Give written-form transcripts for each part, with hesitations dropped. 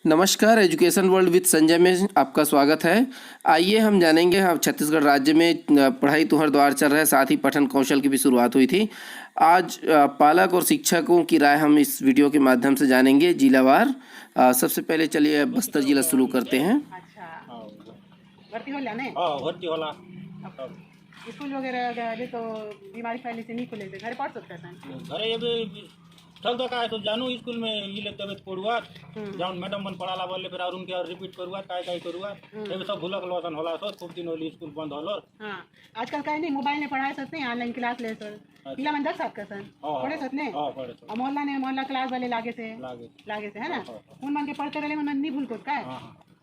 नमस्कार, education world with Sanjay में आपका स्वागत है। आइए हम जानेंगे। हम छत्तीसगढ़ राज्य में पढ़ाई तुहर द्वार चल रहा है, साथ ही पठन कौशल की भी शुरुआत हुई थी। आज पालक और शिक्षकों की राय हम इस वीडियो के माध्यम से जानेंगे जिलावार। सबसे पहले चलिए बस्तर जिला शुरू करते हैं। अच्छा, भर्ती होला ने? भर्ती होला। अब स्कूल वगैरह अभी तो बीमारी फैली से नहीं खुले थे, घर पढ़ सकते हैं। घरे अभी ठग काय तो जानू स्कूल में इले तबियत पड़ुआत जाऊन मैडम मन पढ़ाला बोले फिर और उनके और रिपीट करुआत काय करुआत एबे सब भूलक लोसन होला सो खूब दिन होली स्कूल बंद होलो। हां, आजकल काय नहीं मोबाइल में पढ़ाए सकते हैं, ऑनलाइन क्लास ले सर पिला मन 10 साल का सर पढ़े सकते ने। हां पढ़े तो मोहल्ला क्लास वाले लागे से है ना। उन मन के पढ़ते रहे मन नहीं भूल को काय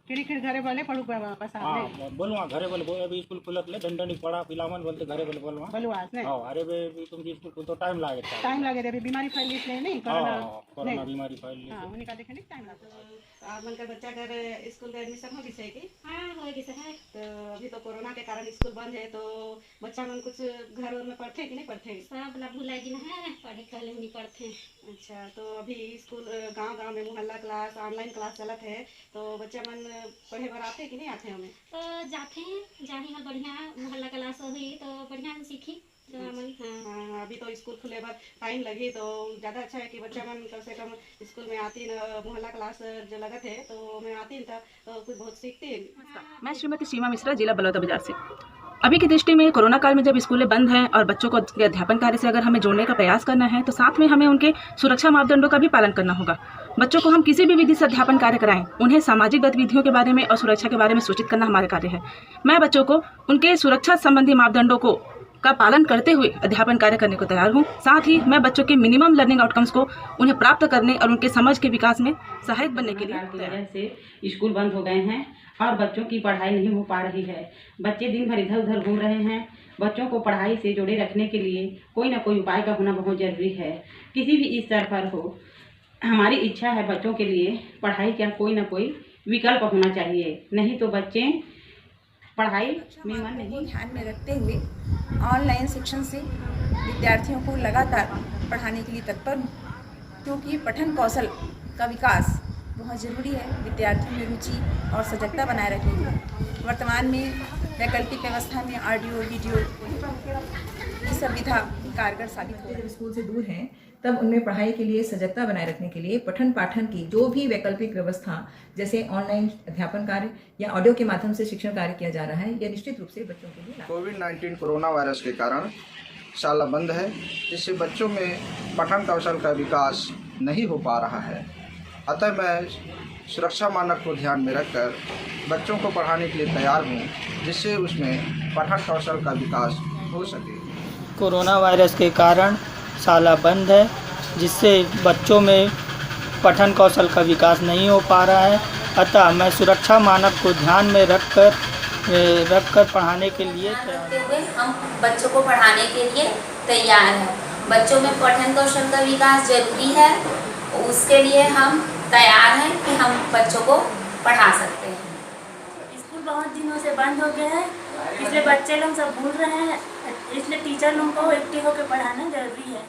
खिड़ी घरे वाले पढ़ू वापस आ ले बोलवा घरे बोले अभी स्कूल खुलत ले दंडनी पढ़ा पिला मन बोलते घरे बोले बोलवा आज ने। हां अरे बे तुम स्कूल को तो टाइम लागे अभी बीमारी फैली इसलिए नहीं कोरोना बीमारी फैली। हां उन्हीं का देखने टाइम लगता और मन का बच्चा घर स्कूल का एडमिशन हो गई कि हाँ हो गई है। तो अभी तो कोरोना के कारण स्कूल बंद है, तो बच्चा मन कुछ घर में पढ़ते कि नहीं पढ़ते? सब ला भुला जी है पढ़े कल नहीं पढ़ते। अच्छा, तो अभी स्कूल गांव में मोहल्ला क्लास ऑनलाइन क्लास चलत है, तो बच्चा मन पढ़े बर आते कि नहीं आते? हमें तो जाते हैं जाही है बढ़िया मोहल्ला क्लास हुई तो बढ़िया हम सीखी। हाँ, अभी तो स्कूल खुले पर टाइम लगी तो ज़्यादा अच्छा है कि बच्चा मन कम से कम स्कूल में आती न मोहल्ला क्लास जो लगत है तो मैं आती न तो कुछ बहुत सीखती है। मैं श्रीमती सीमा मिश्रा, जिला बलौदा बाजार से। अभी की दृष्टि में कोरोना काल में जब स्कूलें बंद हैं और बच्चों को अध्यापन कार्य से अगर हमें जोड़ने का प्रयास करना है तो साथ में हमें उनके सुरक्षा मापदंडों का भी पालन करना होगा। बच्चों को हम किसी भी विधि से अध्यापन कार्य कराएं, उन्हें सामाजिक गतिविधियों के बारे में और सुरक्षा के बारे में सूचित करना हमारा कार्य है। मैं बच्चों को उनके सुरक्षा संबंधी मापदंडों का पालन करते हुए अध्यापन कार्य करने को तैयार हूँ। साथ ही मैं बच्चों के मिनिमम लर्निंग आउटकम्स को उन्हें प्राप्त करने और उनके समझ के विकास में सहायक बनने के लिए वजह से स्कूल बंद हो गए हैं और बच्चों की पढ़ाई नहीं हो पा रही है। बच्चे दिन भर इधर उधर घूम रहे हैं। बच्चों को पढ़ाई से जोड़े रखने के लिए कोई ना कोई उपाय का होना बहुत ज़रूरी है। किसी भी स्तर पर हो, हमारी इच्छा है बच्चों के लिए पढ़ाई का कोई ना कोई विकल्प होना चाहिए, नहीं तो बच्चे पढ़ाई में मन नहीं। ध्यान में रखते हुए ऑनलाइन शिक्षण से विद्यार्थियों को लगातार पढ़ाने के लिए तत्पर हूँ, क्योंकि पठन कौशल का विकास बहुत ज़रूरी है विद्यार्थियों में रुचि और सजगता बनाए रखने के लिए। वर्तमान में वैकल्पिक व्यवस्था में ऑडियो वीडियो ये सब विधा कारगर साबित हो। जब स्कूल से दूर हैं तब उनमें पढ़ाई के लिए सजगता बनाए रखने के लिए पठन पाठन की जो भी वैकल्पिक व्यवस्था जैसे ऑनलाइन अध्यापन कार्य या ऑडियो के माध्यम से शिक्षण कार्य किया जा रहा है, यह निश्चित रूप से बच्चों के लिए कोविड-19 कोरोना वायरस के कारण शाला बंद है, जिससे बच्चों में पठन कौशल का विकास नहीं हो पा रहा है। अतः मैं सुरक्षा मानक को ध्यान में रखकर बच्चों को पढ़ाने के लिए तैयार हूँ, जिससे उसमें पठन कौशल का विकास हो सके। कोरोना वायरस के कारण शाला बंद है, जिससे बच्चों में पठन कौशल का विकास नहीं हो पा रहा है। अतः मैं सुरक्षा मानक को ध्यान में रखकर पढ़ाने के लिए हम बच्चों को पढ़ाने के लिए तैयार हैं। बच्चों में पठन कौशल का विकास जरूरी है, उसके लिए हम तैयार हैं कि हम बच्चों को पढ़ा सकते हैं। स्कूल बहुत दिनों से बंद हो गया है, इसलिए बच्चे लोग सब भूल रहे हैं, इसलिए टीचर लोगों को एक्टिव होकर पढ़ाना जरूरी है।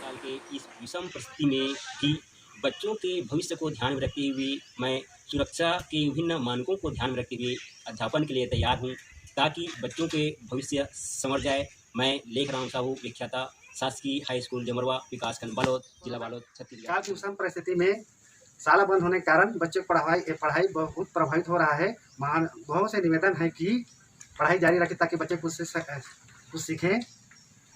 इस विषम परिस्थिति में भी बच्चों के भविष्य को ध्यान में रखते हुए मैं सुरक्षा के विभिन्न मानकों को ध्यान में रखते हुए अध्यापन के लिए तैयार हूँ, ताकि बच्चों के भविष्य संवर जाए। मैं लेख राम साहू, विख्याता शासकीय हाई स्कूल जमरवा, विकासखंड बालोद, जिला बालोद, छत्तीसगढ़। की विषम परिस्थिति में शाला बंद होने के कारण बच्चों की पढ़ाई बहुत प्रभावित हो रहा है। बहुत से निवेदन है कि पढ़ाई जारी रखें ताकि बच्चे कुछ सीखें।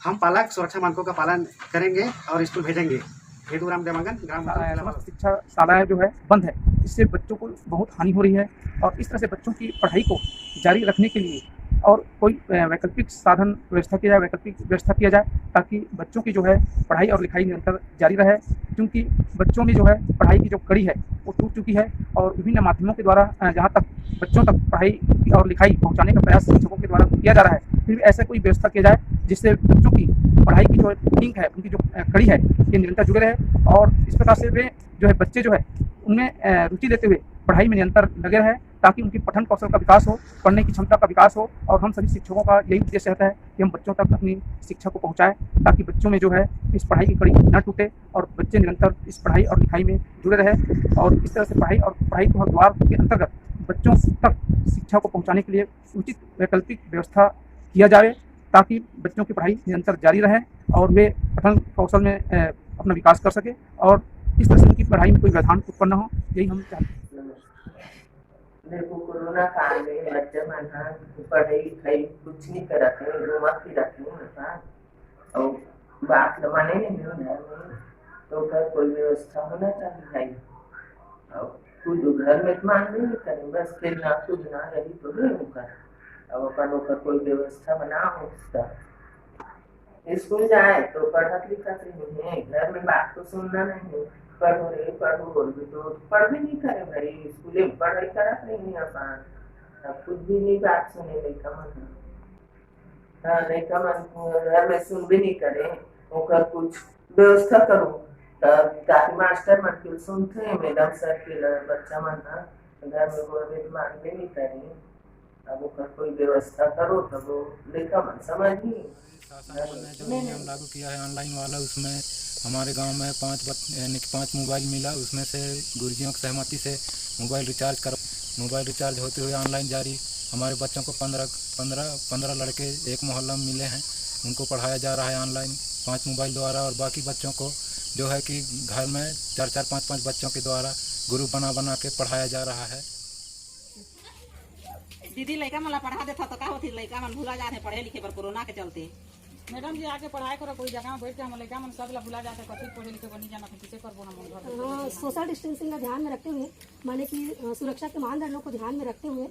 हम पालक सुरक्षा मानकों का पालन करेंगे और स्कूल भेजेंगे। हेतुराम देवांगन, ग्राम शिक्षा शालाएँ जो है बंद है, इससे बच्चों को बहुत हानि हो रही है और इस तरह से बच्चों की पढ़ाई को जारी रखने के लिए और कोई वैकल्पिक साधन व्यवस्था किया जाए ताकि बच्चों की जो है पढ़ाई और लिखाई निरंतर जारी रहे, क्योंकि बच्चों में जो है पढ़ाई की जो कड़ी है वो टूट चुकी है और विभिन्न माध्यमों के द्वारा जहाँ तक बच्चों तक पढ़ाई और लिखाई पहुँचाने का प्रयास शिक्षकों के द्वारा किया जा रहा है, फिर भी ऐसा कोई व्यवस्था किया जाए जिससे बच्चों की पढ़ाई की जो लिंक है, उनकी जो कड़ी है, ये निरंतर जुड़े रहे और इस प्रकार से वे जो है बच्चे जो है उनमें रुचि लेते हुए पढ़ाई में निरंतर लगे रहे ताकि उनकी पठन कौशल का विकास हो, पढ़ने की क्षमता का विकास हो। और हम सभी शिक्षकों का यही उद्देश्य रहता है कि हम बच्चों तक अपनी शिक्षा को पहुँचाएँ, ताकि बच्चों में जो है इस पढ़ाई की कड़ी न टूटे और बच्चे निरंतर इस पढ़ाई और लिखाई में जुड़े रहे। और इस तरह से पढ़ाई तुम्हारे द्वार के अंतर्गत बच्चों तक शिक्षा को पहुँचाने के लिए उचित वैकल्पिक व्यवस्था किया जाए, ताकि बच्चों की पढ़ाई निरंतर जारी रहे और वे पठन कौशल में अपना विकास कर सके और इस तरह से उनकी पढ़ाई में कोई व्यवधान उत्पन्न न हो, यही हम चाहते हैं। देखो, कोरोना काल में बच्चा मन पढ़ाई लिखाई कुछ नहीं करत है, घूमत फिरत है और बात ल माने नहीं घर में, तो घर कोई व्यवस्था होना चाहिए भाई। और खुद घर में मान नहीं करें, बस खेलना कूदना रही तो कर अब अपन ओकर कोई व्यवस्था बनाओ। उसका स्कूल जाए तो पढ़त लिखत नहीं है, घर में बात तो सुनना नहीं, पढ़ो रे पढ़ो बोल भी तो पढ़ भी नहीं करे भाई, स्कूले में पढ़ाई करत नहीं अपन, अब खुद भी नहीं बात सुने लड़का मन। हाँ, लड़का मन घर में सुन भी नहीं करे, ओकर कुछ व्यवस्था करो ताकि मास्टर मन के सुनते, मैडम सर के बच्चा मन घर में बोले मान भी नहीं करे। अब ओकर कोई व्यवस्था करो तब वो लड़का मन समझी। जो नियम लागू किया है ऑनलाइन वाला, उसमें हमारे गांव में 5 मोबाइल मिला, उसमें से गुरुजियों की सहमति से मोबाइल रिचार्ज होते हुए ऑनलाइन जारी। हमारे बच्चों को 15 लड़के एक मोहल्ला में मिले हैं, उनको पढ़ाया जा रहा है ऑनलाइन 5 मोबाइल द्वारा। और बाकी बच्चों को जो है कि घर में 4-4, 5-5 बच्चों के द्वारा ग्रुप बना के पढ़ाया जा रहा है। दीदी लड़का मन पढ़ा देता तो का होती, लड़का मन भूला जाते पढ़े लिखे पर कोरोना के चलते। मैडम जी आके पढ़ाई करो कोई जगह में बैठ के, हम लड़का मन सब भूला जाते, कथी पढ़े लिखे बनी जाना किसे करबो हम। सोशल डिस्टेंसिंग का ध्यान में रखते हुए, माने कि सुरक्षा के मानदंडों को ध्यान में रखते हुए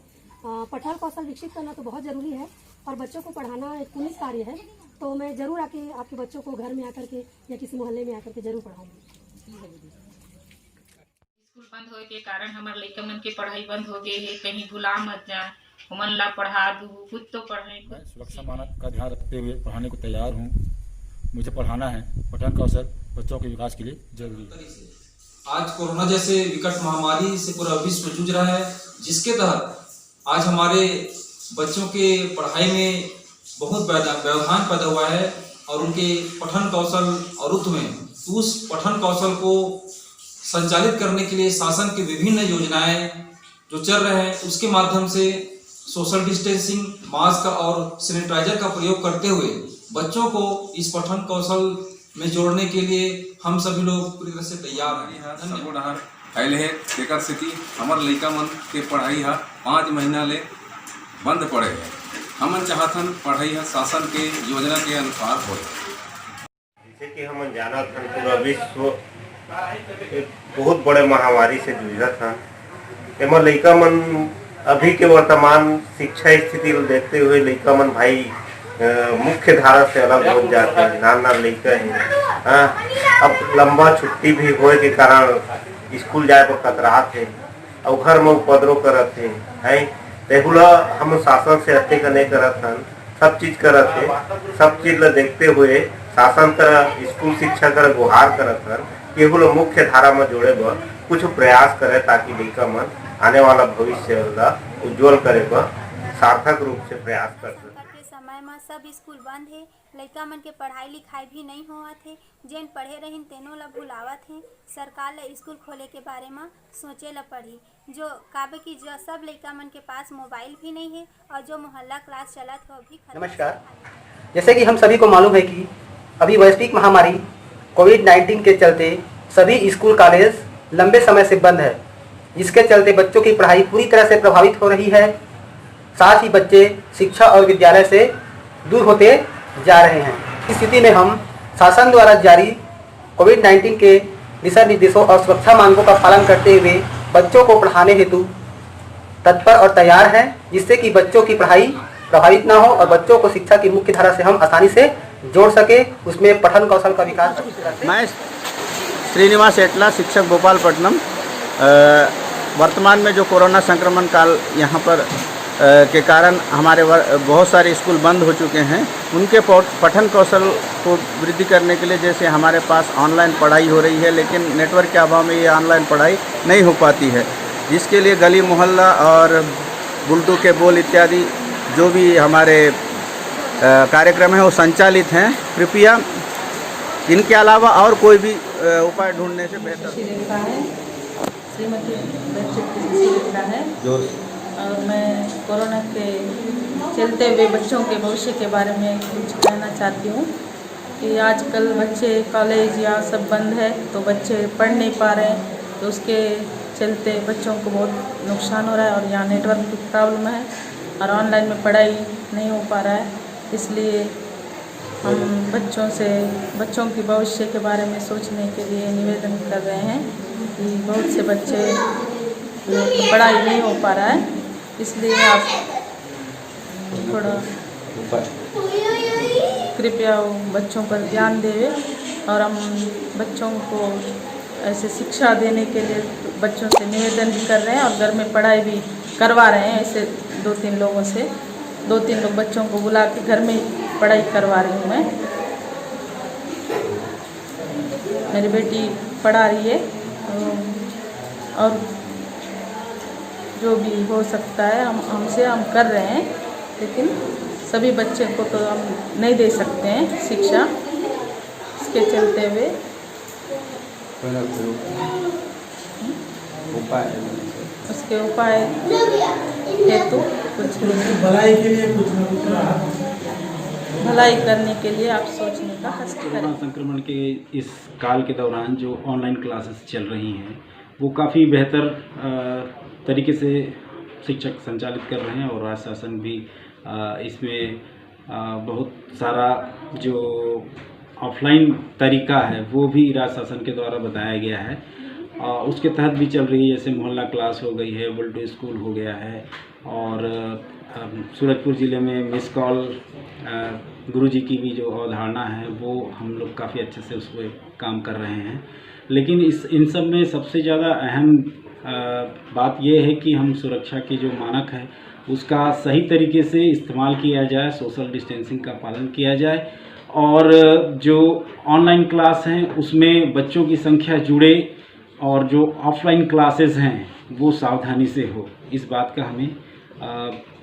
पठन कौशल विकसित करना तो बहुत ज़रूरी है और बच्चों को पढ़ाना एक पुण्य कार्य है। तो मैं ज़रूर आके आपके बच्चों को घर में आकर के या किसी मोहल्ले में आकर के ज़रूर पढ़ाऊँगी। स्कूल बंद होने के कारण हमारे लड़का मन की पढ़ाई बंद हो गई है, कहीं भुला मत जा, मन ला पढ़ा दूँ, खुद तो पढ़े। मैं सुरक्षा मानक का ध्यान रखते हुए पढ़ाने को तैयार हूँ। मुझे पढ़ाना है, पठन कौशल बच्चों के विकास के लिए जरूरी है। आज कोरोना जैसे विकट महामारी से पूरा विश्व जूझ रहा है, जिसके तहत आज हमारे बच्चों के पढ़ाई में बहुत व्यवधान पैदा हुआ है और उनके पठन कौशल अरुद्ध में, उस पठन कौशल को संचालित करने के लिए शासन की विभिन्न योजनाएं जो चल रहे हैं, उसके माध्यम से सोशल डिस्टेंसिंग, मास्क और सैनिटाइजर का प्रयोग करते हुए बच्चों को इस पठन कौशल में जोड़ने के लिए हम सभी लोग पूरी तरह से तैयार हैं। फैले है जेकर से कि हमार लड़का मन के पढ़ाई है 5 महीना ले बंद पड़े है। हमन चाहतन पढ़ाई है शासन के योजना के अनुसार हो। जैसे कि हम जानत हन पूरा विश्व एक बहुत बड़े महामारी से जूझत हन, एमा लड़का मन अभी के वर्तमान शिक्षा स्थिति को देखते हुए लड़का मन भाई मुख्य धारा से अलग हो जाते हैं। नाना लड़का है, अब लंबा छुट्टी भी होए के कारण स्कूल जाए पर कतरात है और घर में उपद्रव करत है। तेहुला हम शासन से हत्या का नहीं करत हन, सब चीज करत है। सब चीज ला देखते हुए शासन का स्कूल शिक्षा कर गुहार करत हन, केवल मुख्य धारा में जोड़े बर कुछ प्रयास करे ताकि लड़का मन आने वाला भविष्य उज्जवल करे बर सार्थक रूप से प्रयास कर सके। समय में सब स्कूल बंद है, लड़का मन के पढ़ाई लिखाई भी नहीं होवत है, जेन पढ़े रहिन तेनो ला भुलावत है। सरकार ला स्कूल खोले के बारे में सोचे ला पड़ी, जो काबे की जो सब लड़का मन के पास मोबाइल भी नहीं है और जो मोहल्ला क्लास चलत हो भी। नमस्कार, जैसे कि हम सभी को मालूम है कि अभी वैश्विक महामारी कोविड-19 के चलते सभी स्कूल कॉलेज लंबे समय से बंद है, जिसके चलते बच्चों की पढ़ाई पूरी तरह से प्रभावित हो रही है। साथ ही बच्चे शिक्षा और विद्यालय से दूर होते जा रहे हैं। इस स्थिति में हम शासन द्वारा जारी कोविड-19 के दिशा निर्देशों और सुरक्षा मानकों का पालन करते हुए बच्चों को पढ़ाने हेतु तत्पर और तैयार हैं, जिससे कि बच्चों की पढ़ाई प्रभावित ना हो और बच्चों को शिक्षा की मुख्य धारा से हम आसानी से जोड़ सके, उसमें पठन कौशल का विकास। मैं श्रीनिवास एटला, शिक्षक भोपालपट्टनम। वर्तमान में जो कोरोना संक्रमण काल यहाँ पर के कारण हमारे बहुत सारे स्कूल बंद हो चुके हैं, उनके पठन कौशल को वृद्धि करने के लिए जैसे हमारे पास ऑनलाइन पढ़ाई हो रही है, लेकिन नेटवर्क के अभाव में ये ऑनलाइन पढ़ाई नहीं हो पाती है। जिसके लिए गली मोहल्ला और बुलटू के बोल इत्यादि जो भी हमारे कार्यक्रम हैं वो संचालित हैं। कृपया इनके अलावा और कोई भी उपाय ढूंढने से बेहतर श्रीमती है और मैं कोरोना के चलते हुए बच्चों के भविष्य के बारे में कुछ कहना चाहती हूँ कि आजकल बच्चे कॉलेज या सब बंद है तो बच्चे पढ़ नहीं पा रहे हैं, तो उसके चलते बच्चों को बहुत नुकसान हो रहा है और यहाँ नेटवर्क की प्रॉब्लम है और ऑनलाइन में पढ़ाई नहीं हो पा रहा है। इसलिए हम बच्चों के भविष्य के बारे में सोचने के लिए निवेदन कर रहे हैं कि बहुत से बच्चे पढ़ाई नहीं हो पा रहा है, इसलिए आप थोड़ा कृपया बच्चों पर ध्यान दें और हम बच्चों को ऐसे शिक्षा देने के लिए बच्चों से निवेदन भी कर रहे हैं और घर में पढ़ाई भी करवा रहे हैं। ऐसे 2-3 लोगों से 2-3 लोग बच्चों को बुला के घर में पढ़ाई करवा रही हूँ मैं। मेरी बेटी पढ़ा रही है और जो भी हो सकता है हम कर रहे हैं, लेकिन सभी बच्चे को तो हम नहीं दे सकते हैं शिक्षा। इसके चलते हुए उसके उपाय हेतु कुछ भलाई के लिए भलाई करने के लिए आप सोचने का कष्ट करें। कोरोना संक्रमण के इस काल के दौरान जो ऑनलाइन क्लासेस चल रही हैं वो काफ़ी बेहतर तरीके से शिक्षक संचालित कर रहे हैं और राज्य शासन भी इसमें बहुत सारा जो ऑफलाइन तरीका है वो भी राज्य शासन के द्वारा बताया गया है। उसके तहत भी चल रही है, जैसे मोहल्ला क्लास हो गई है, बुलटू स्कूल हो गया है और सूरजपुर ज़िले में मिस कॉल गुरुजी की भी जो अवधारणा है वो हम लोग काफ़ी अच्छे से उस पर काम कर रहे हैं। लेकिन इन सब में सबसे ज़्यादा अहम बात यह है कि हम सुरक्षा के जो मानक है उसका सही तरीके से इस्तेमाल किया जाए, सोशल डिस्टेंसिंग का पालन किया जाए और जो ऑनलाइन क्लास हैं उसमें बच्चों की संख्या जुड़े और जो ऑफलाइन क्लासेस हैं वो सावधानी से हो। इस बात का हमें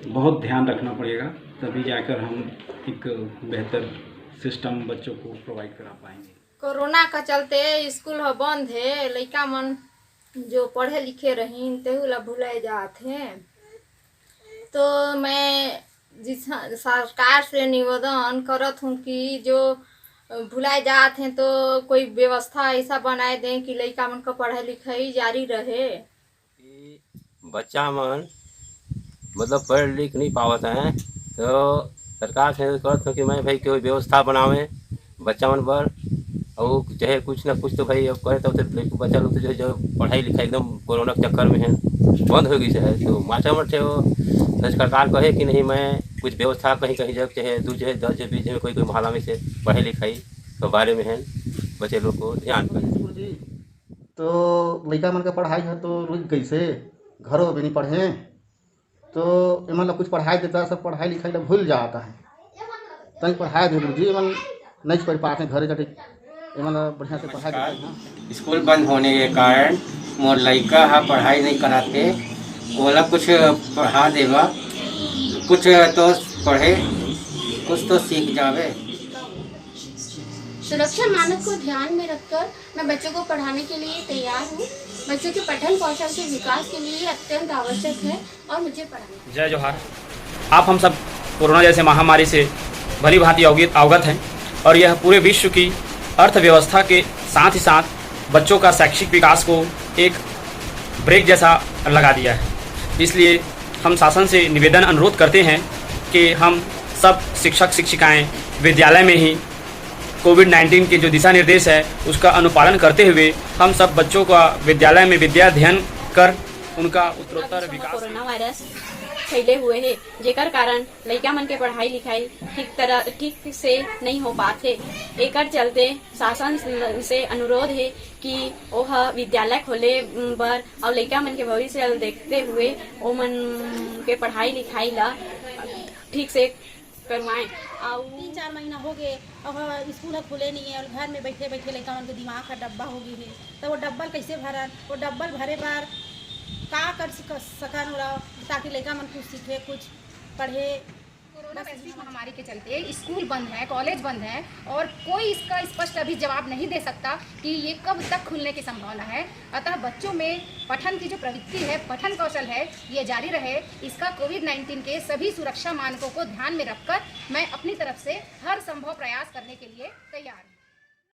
बहुत ध्यान रखना पड़ेगा, तभी जाकर हम एक बेहतर सिस्टम बच्चों को प्रोवाइड करा पाएंगे। कोरोना का चलते स्कूल हो बंद है, लड़का मन जो पढ़े लिखे रही तेहू ला भुलाए जात हैं। तो मैं जिस सरकार से निवेदन करत हूँ कि जो भुलाए जात हैं तो कोई व्यवस्था ऐसा बनाए दें कि लड़का मन को पढ़ाई लिखाई जारी रहे। बच्चा मन मतलब पढ़ लिख नहीं पावत हैं तो सरकार से कहत हूँ कि मैं भाई कोई व्यवस्था बनावे बच्चा मन पर और चाहे कुछ ना कुछ तो भाई अब कहे तो बच्चा लोग तो जो पढ़ाई लिखाई एकदम कोरोना के चक्कर में है बंद हो गई है। तो मास्टर मन से वो सरकार कहे कि नहीं मैं कुछ व्यवस्था कहीं जगह चाहे 2 चाहे 10 चाहे 20 में कोई मोहल्ला में से पढ़ाई लिखाई के बारे में है बच्चे लोग को ध्यान करें। तो लड़का मन का पढ़ाई है तो रुक गई से घरों में नहीं पढ़े तो मतलब कुछ पढ़ाई देता सब पढ़ाई लिखाई तो भूल जाता है। तभी पढ़ाई दे जी मन नहीं पढ़ पाते घरे जाके बढ़िया से पढ़ाई देते। स्कूल बंद होने के कारण मोर लड़का हा पढ़ाई नहीं कराते, बोला कुछ पढ़ा देवा, कुछ तो पढ़े कुछ तो सीख जावे। सुरक्षा मानक को ध्यान में रखकर मैं बच्चों को पढ़ाने के लिए तैयार हूँ। बच्चों के पठन कौशल के विकास के लिए अत्यंत आवश्यक है और मुझे पढ़ाना। जय जोहार। आप हम सब कोरोना जैसे महामारी से भली भांति अवगत हैं और यह पूरे विश्व की अर्थव्यवस्था के साथ ही साथ बच्चों का शैक्षिक विकास को एक ब्रेक जैसा लगा दिया है। इसलिए हम शासन से निवेदन अनुरोध करते हैं कि हम सब शिक्षक शिक्षिकाएं विद्यालय में ही कोविड-19 के जो दिशा निर्देश है उसका अनुपालन करते हुए हम सब बच्चों का विद्यालय में विद्या अध्ययन कर उनका उत्तरोत्तर विकास। कोरोना वायरस फैले हुए है जेकर कारण लड़का मन के पढ़ाई लिखाई ठीक से नहीं हो पाते। एकर चलते शासन से अनुरोध है कि ओह विद्यालय खोले बर और लड़का मन के भविष्य देखते हुए ओ मन के पढ़ाई लिखाई ला ठीक से करवाएं। और 3-4 महीना हो गए और स्कूल खुले नहीं है और घर में बैठे बैठे लड़का मन के दिमाग का डब्बा हो गई है तो वो डब्बल कैसे भरन, वो डब्बल भरे बार का कर सकन होला ताकि लड़का मन कुछ सीखे कुछ पढ़े। कोरोना वैश्विक महामारी के चलते स्कूल बंद है, कॉलेज बंद है और कोई इसका स्पष्ट अभी जवाब नहीं दे सकता कि ये कब तक खुलने की संभावना है। अतः बच्चों में पठन की जो प्रवृत्ति है, पठन कौशल है, ये जारी रहे। इसका कोविड-19 के सभी सुरक्षा मानकों को ध्यान में रखकर मैं अपनी तरफ से हर संभव प्रयास करने के लिए तैयार हूँ।